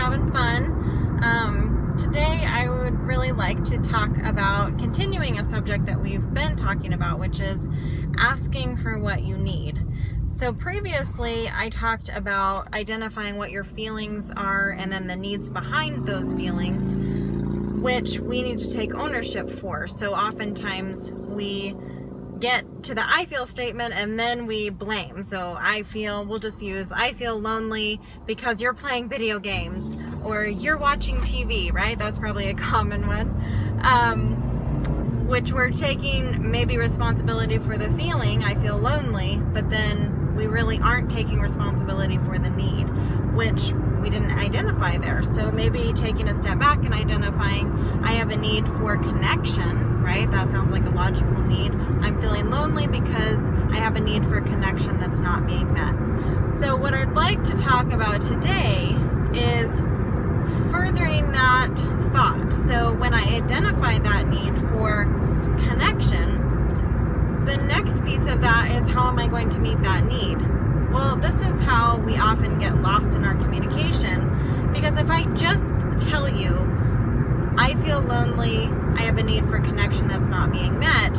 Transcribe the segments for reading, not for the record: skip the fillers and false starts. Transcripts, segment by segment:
having fun. Today I would really like to talk about continuing a subject that we've been talking about, which is asking for what you need. So previously I talked about identifying what your feelings are and then the needs behind those feelings, which we need to take ownership for. So oftentimes we get to the I feel statement and then we blame. So we'll just use I feel lonely because you're playing video games or you're watching TV, right? That's probably a common one. Which we're taking maybe responsibility for the feeling, I feel lonely, but then we really aren't taking responsibility for the need, which we didn't identify there. So maybe taking a step back and identifying I have a need for connection, right? That sounds like a logical need. I'm feeling lonely because I have a need for connection that's not being met. So what I'd like to talk about today is furthering that thought. So when I identify that need for connection, the next piece of that is how am I going to meet that need? Well, this is how we often get lost in our communication, because if I just tell you, I feel lonely, I have a need for connection that's not being met,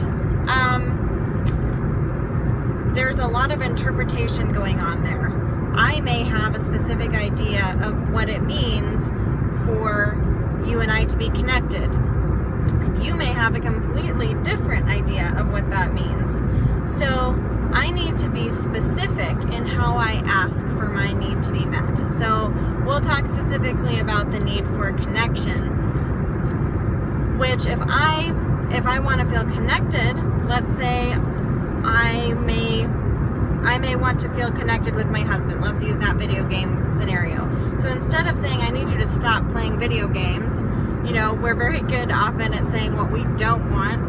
there's a lot of interpretation going on there. I may have a specific idea of what it means for you and I to be connected, and you may have a completely different idea of what that means. So I need to be specific in how I ask for my need to be met. So we'll talk specifically about the need for connection, which if I want to feel connected, let's say I may want to feel connected with my husband. Let's use that video game scenario. So instead of saying I need you to stop playing video games, we're very good often at saying what we don't want.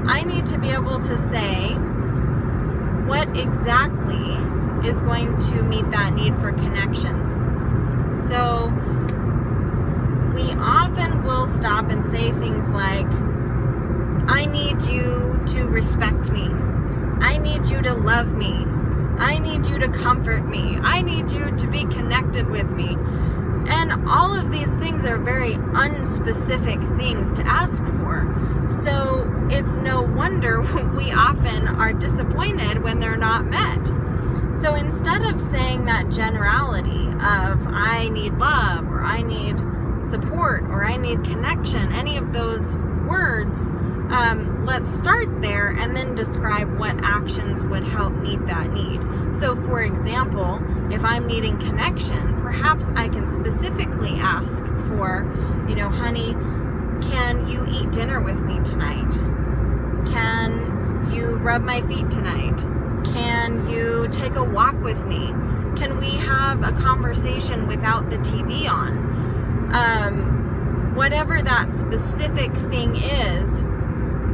I need to be able to say what exactly is going to meet that need for connection. So we often will stop and say things like, I need you to respect me. I need you to love me. I need you to comfort me. I need you to be connected with me. And all of these things are very unspecific things to ask for. So it's no wonder we often are disappointed when they're not met. So instead of saying that generality of I need love, or I need support, or I need connection, any of those words, let's start there and then describe what actions would help meet that need. So for example, if I'm needing connection, perhaps I can specifically ask for, honey, can you eat dinner with me tonight? Can you rub my feet tonight? Can you take a walk with me? Can we have a conversation without the TV on? Whatever that specific thing is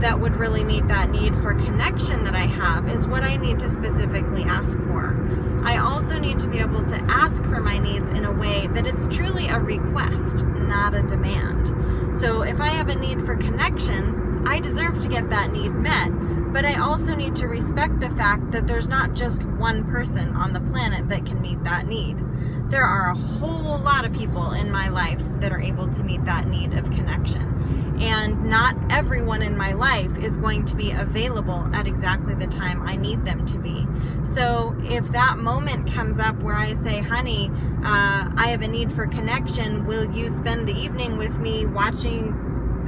that would really meet that need for connection that I have is what I need to specifically ask for. I also need to be able to ask for my needs in a way that it's truly a request, not a demand. So if I have a need for connection, I deserve to get that need met, but I also need to respect the fact that there's not just one person on the planet that can meet that need. There are a whole lot of people in my life that are able to meet that need of connection. And not everyone in my life is going to be available at exactly the time I need them to be. So if that moment comes up where I say, honey, I have a need for connection, will you spend the evening with me watching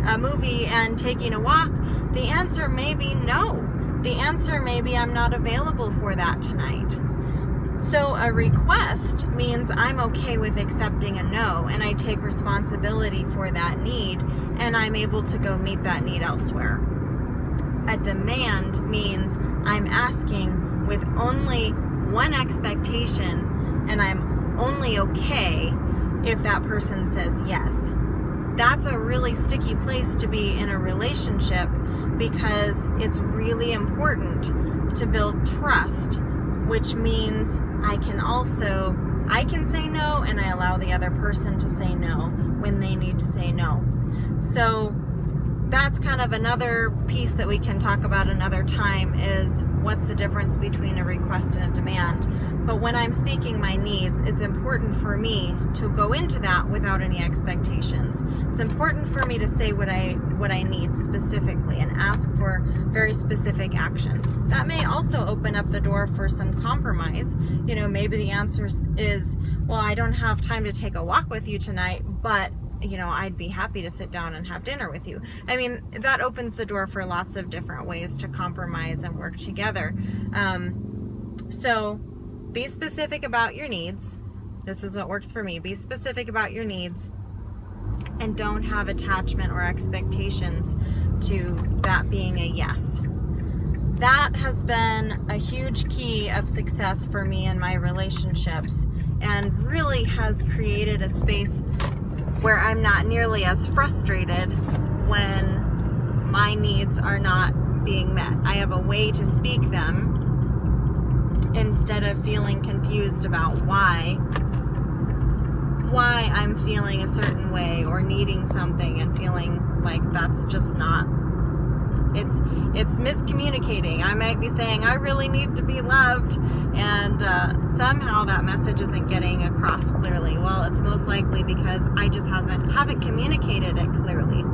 a movie and taking a walk? The answer may be no. The answer may be I'm not available for that tonight. So a request means I'm okay with accepting a no, and I take responsibility for that need, and I'm able to go meet that need elsewhere. A demand means I'm asking with only one expectation, and I'm only okay if that person says yes. That's a really sticky place to be in a relationship, because it's really important to build trust, which means I can say no, and I allow the other person to say no when they need to say no. So that's kind of another piece that we can talk about another time, is what's the difference between a request and a demand. But when I'm speaking my needs, it's important for me to go into that without any expectations. It's important for me to say what I need specifically and ask for very specific actions. That may also open up the door for some compromise. You know, maybe the answer is, well, I don't have time to take a walk with you tonight, but you know, I'd be happy to sit down and have dinner with you. I mean, that opens the door for lots of different ways to compromise and work together. So be specific about your needs. This is what works for me. Be specific about your needs and don't have attachment or expectations to that being a yes. That has been a huge key of success for me in my relationships and really has created a space where I'm not nearly as frustrated when my needs are not being met. I have a way to speak them instead of feeling confused about why I'm feeling a certain way or needing something and feeling like that's just not, it's miscommunicating. I might be saying I really need to be loved, and somehow that message isn't getting across clearly. Well, it's most likely because I just haven't communicated it clearly.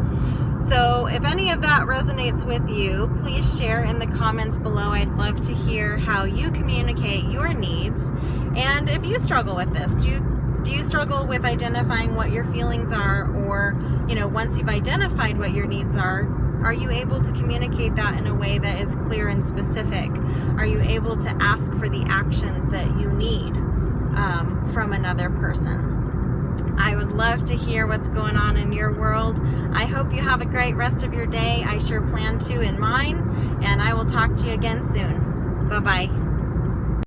So if any of that resonates with you, please share in the comments below. I'd love to hear how you communicate your needs. And if you struggle with this, do you struggle with identifying what your feelings are, or, you know, once you've identified what your needs are you able to communicate that in a way that is clear and specific? Are you able to ask for the actions that you need from another person? I would love to hear what's going on in your world. I hope you have a great rest of your day. I sure plan to in mine, and I will talk to you again soon. Bye-bye.